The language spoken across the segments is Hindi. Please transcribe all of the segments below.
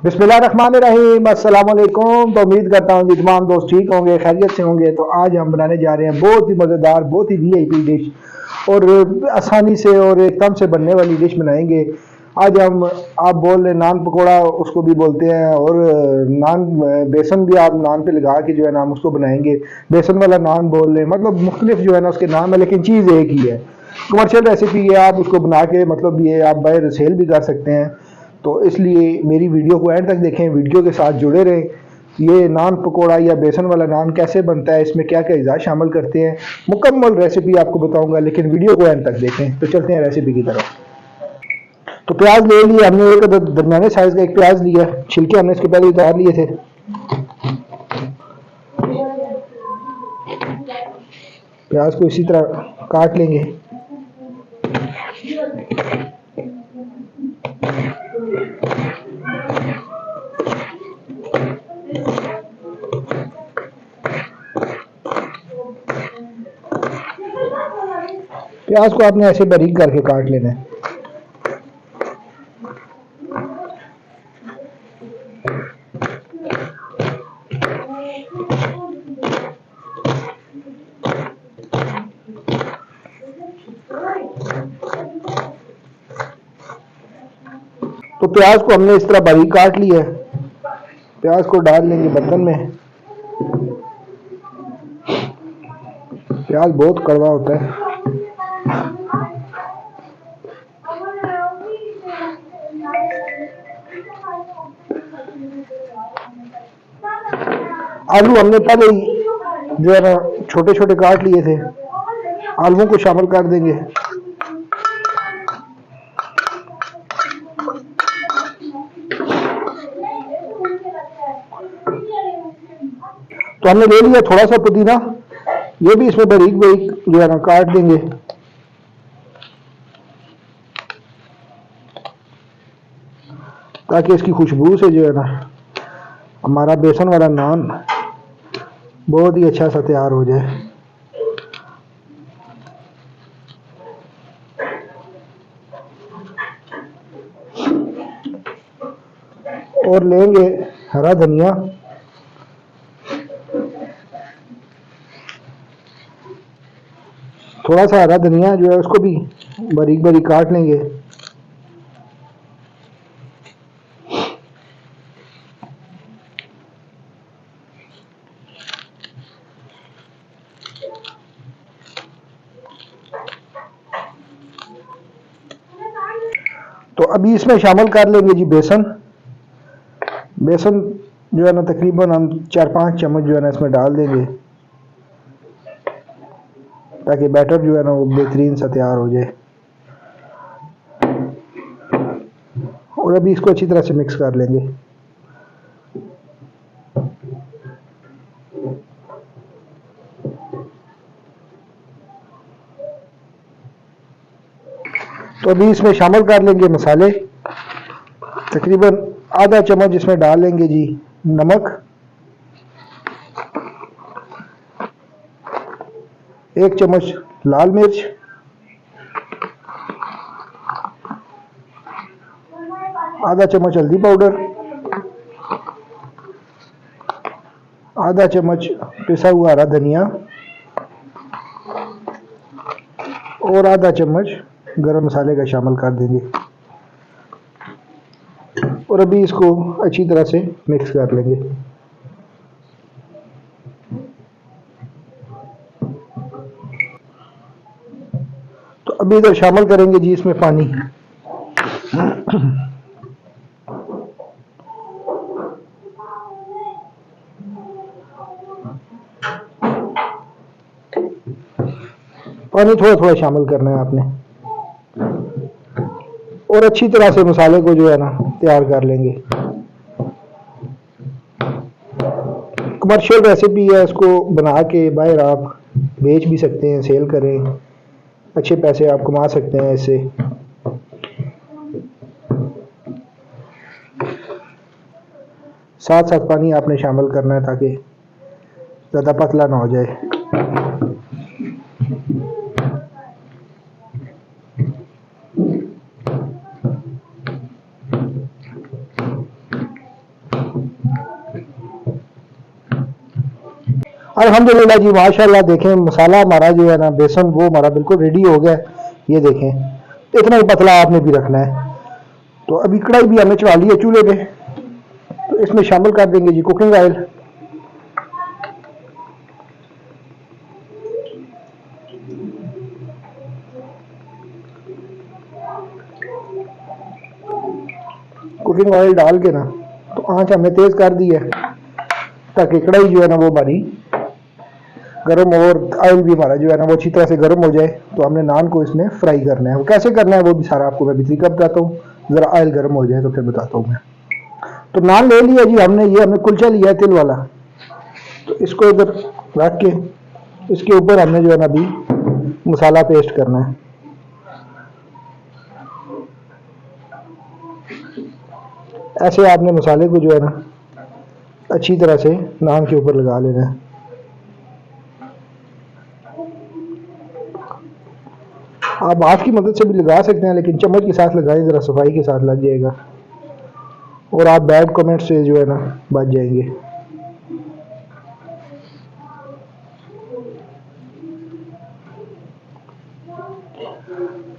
बिस्मिल्लाहिर्रहमानिर्रहीम, अस्सलाम वालेकुम। तो उम्मीद करता हूँ कि तमाम दोस्त ठीक होंगे, खैरियत से होंगे। तो आज हम बनाने जा रहे हैं बहुत ही मज़ेदार, बहुत ही वीआईपी डिश और आसानी से और एकदम से बनने वाली डिश बनाएंगे। आज हम, आप बोल रहे नान पकोड़ा उसको भी बोलते हैं, और नान बेसन भी आप नान पे लगा के जो है ना हम उसको बनाएंगे। बेसन वाला नान बोल रहे हैं, मतलब मुख्तलिफ जो है ना उसके नाम है, लेकिन चीज़ एक ही है। कमर्शियल रेसिपी है, आप उसको बना के मतलब ये आप बाहर सेल भी कर सकते हैं। तो इसलिए मेरी वीडियो को एंड तक देखें, वीडियो के साथ जुड़े रहें। ये नान पकोड़ा या बेसन वाला नान कैसे बनता है, इसमें क्या क्या अज़ा शामिल करते हैं, मुकम्मल रेसिपी आपको बताऊंगा, लेकिन वीडियो को एंड तक देखें। तो चलते हैं रेसिपी की तरफ। तो प्याज ले लिए हमने, एक दरमियाने साइज का एक प्याज लिया, छिलके हमने इसके पहले उतार लिए थे। प्याज को इसी तरह काट लेंगे। प्याज को आपने ऐसे बारीक करके काट लेना है। तो प्याज को हमने इस तरह बारीक काट लिया है। प्याज को डाल लेंगे बर्तन में। प्याज बहुत कड़वा होता है। आलू हमने पहले ही जो है ना छोटे छोटे काट लिए थे, आलूओं को शामिल कर देंगे। तो हमने ले लिया थोड़ा सा पुदीना, ये भी इसमें बारीक बारीक जो है ना काट देंगे। ताकि इसकी खुशबू से जो है ना हमारा बेसन वाला नान बहुत ही अच्छा सा तैयार हो जाए। और लेंगे हरा धनिया, थोड़ा सा हरा धनिया जो है उसको भी बारीक बारीक काट लेंगे। तो अभी इसमें शामिल कर लेंगे जी बेसन। बेसन जो है ना तकरीबन हम 4-5 चम्मच जो है ना इसमें डाल देंगे, ताकि बैटर जो है ना वो बेहतरीन सा तैयार हो जाए। और अभी इसको अच्छी तरह से मिक्स कर लेंगे। तो अभी इसमें शामिल कर लेंगे मसाले। तकरीबन आधा चम्मच इसमें डाल लेंगे जी नमक, 1 चम्मच लाल मिर्च, आधा चम्मच हल्दी पाउडर, आधा चम्मच पिसा हुआ हरा धनिया और आधा चम्मच गरम मसाले का शामिल कर देंगे। और अभी इसको अच्छी तरह से मिक्स कर लेंगे। तो अभी इधर शामिल करेंगे जी इसमें पानी। पानी थोड़ा थोड़ा शामिल करना है आपने, और अच्छी तरह से मसाले को जो है ना तैयार कर लेंगे। कमर्शियल रेसिपी है, इसको बना के बाहर आप बेच भी सकते हैं, सेल करें, अच्छे पैसे आप कमा सकते हैं इससे। साथ साथ पानी आपने शामिल करना है ताकि ज़्यादा पतला ना हो जाए। अल्हम्दुलिल्लाह जी माशाल्लाह। देखें मसाला हमारा जो है ना बेसन वो हमारा बिल्कुल रेडी हो गया है। ये देखें इतना ही पतला आपने भी रखना है। तो अभी कढ़ाई भी हमने चढ़ा ली है चूल्हे पे। तो इसमें शामिल कर देंगे जी कुकिंग ऑयल। कुकिंग ऑयल डाल के ना तो आंच हमने तेज कर दी है ताकि कढ़ाई जो है ना वो हमारी गर्म हो और ऑयल भी हमारा जो है ना वो अच्छी तरह से गर्म हो जाए। तो हमने नान को इसमें फ्राई करना है। वो कैसे करना है वो भी सारा आपको मैं भी तरीका बताता हूँ। ज़रा ऑयल गर्म हो जाए तो फिर बताता हूँ मैं। तो नान ले लिया जी हमने। ये हमने कुलचा लिया है तिल वाला। तो इसको इधर रख के इसके ऊपर हमने जो है ना अभी मसाला पेस्ट करना है। ऐसे आपने मसाले को जो है ना अच्छी तरह से नान के ऊपर लगा लेना है। आप हाथ की मदद से भी लगा सकते हैं लेकिन चम्मच के साथ लगाएं, ज़रा सफाई के साथ लग जाएगा और आप बैड कमेंट से जो है ना बच जाएंगे।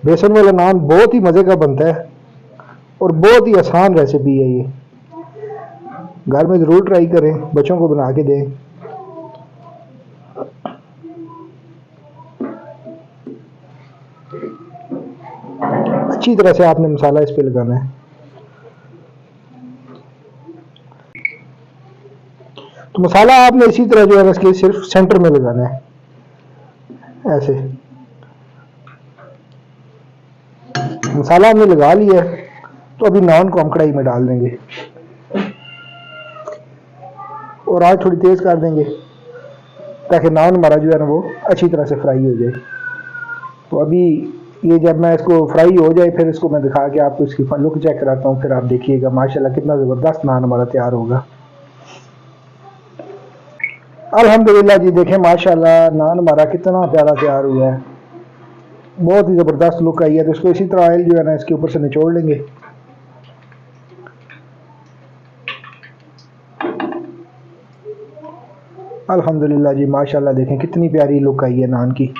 बेसन वाला नान बहुत ही मज़े का बनता है और बहुत ही आसान रेसिपी है। ये घर में ज़रूर ट्राई करें, बच्चों को बना के दें। अच्छी तरह से आपने मसाला इस पे लगाना है। तो मसाला आपने इसी तरह जो है ना इसके सिर्फ सेंटर में लगाना है ऐसे। मसाला हमने लगा लिया है। तो अभी नान को हम कढ़ाई में डाल देंगे और आग थोड़ी तेज कर देंगे ताकि नान हमारा जो है ना वो अच्छी तरह से फ्राई हो जाए। तो अभी ये जब मैं इसको फ्राई हो जाए फिर इसको मैं दिखा के आपको इसकी लुक चेक कराता हूँ। फिर आप देखिएगा माशाल्लाह कितना ज़बरदस्त नान हमारा तैयार होगा। अल्हम्दुलिल्लाह जी देखें माशाल्लाह नान हमारा कितना प्यारा तैयार हुआ है। बहुत ही ज़बरदस्त लुक आई है। तो इसको इसी तरह ऑयल जो है ना इसके ऊपर से निचोड़ लेंगे। अल्हम्दुलिल्लाह जी माशाल्लाह देखें कितनी प्यारी लुक आई है नान की।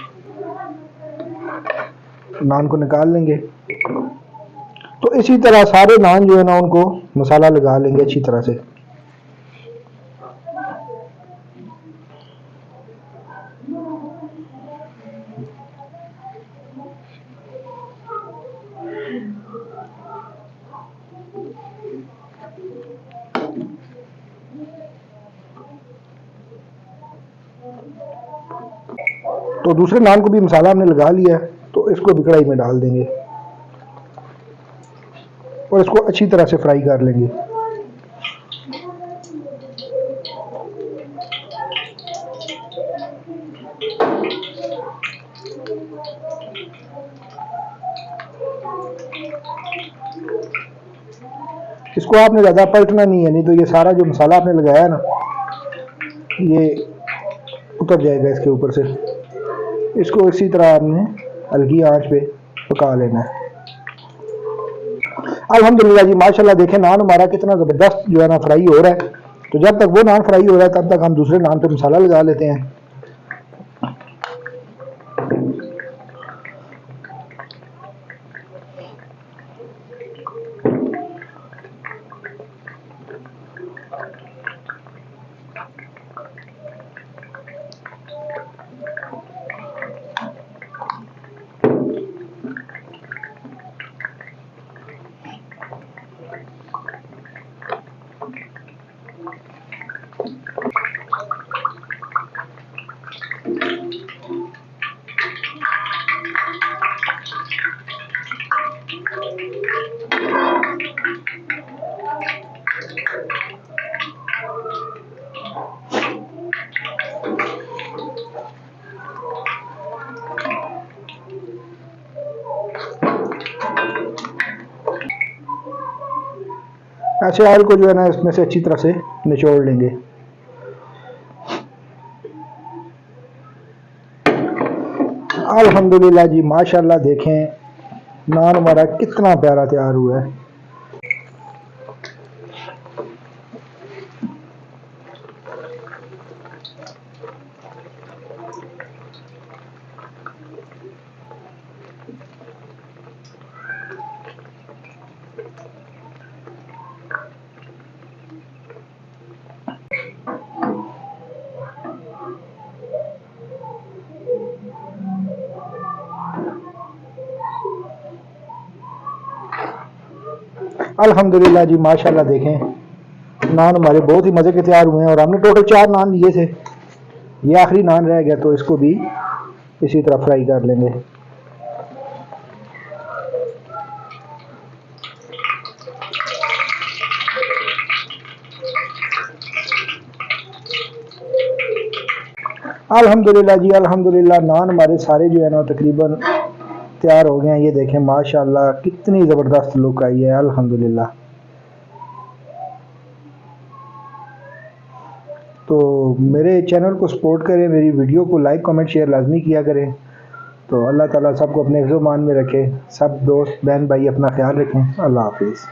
नान को निकाल लेंगे। तो इसी तरह सारे नान जो है ना उनको मसाला लगा लेंगे अच्छी तरह से। तो दूसरे नान को भी मसाला हमने लगा लिया है। तो इसको भी कढ़ाई में डाल देंगे और इसको अच्छी तरह से फ्राई कर लेंगे। इसको आपने ज़्यादा पलटना नहीं है, नहीं तो ये सारा जो मसाला आपने लगाया ना ये उतर जाएगा इसके ऊपर से। इसको इसी तरह आपने हल्की आंच पे पका लेना है। अल्हम्दुलिल्लाह जी माशाल्लाह देखें नान हमारा कितना ज़बरदस्त जो है ना फ्राई हो रहा है। तो जब तक वो नान फ्राई हो रहा है तब तक हम दूसरे नान पे मसाला लगा लेते हैं। ऐसे ऑयल को जो है ना इसमें से अच्छी तरह से निचोड़ लेंगे। अल्हम्दुलिल्लाह जी माशाल्लाह देखें नान हमारा कितना प्यारा तैयार हुआ है। अल्हम्दुलिल्लाह जी माशाल्लाह। देखें नान हमारे बहुत ही मज़े के तैयार हुए हैं और हमने टोटल 4 नान लिए थे, ये आखिरी नान रह गया तो इसको भी इसी तरह फ्राई कर लेंगे। अल्हम्दुलिल्लाह जी अल्हम्दुलिल्लाह, नान हमारे सारे जो है ना तकरीबन तैयार हो गए हैं। ये देखें माशाल्लाह कितनी ज़बरदस्त लुक आई है अल्हम्दुलिल्लाह। तो मेरे चैनल को सपोर्ट करें, मेरी वीडियो को लाइक कमेंट शेयर लाजमी किया करें। तो अल्लाह ताला सबको अपने हिफ्ज़-ओ-मान में रखे, सब दोस्त बहन भाई अपना ख्याल रखें। अल्लाह हाफिज़।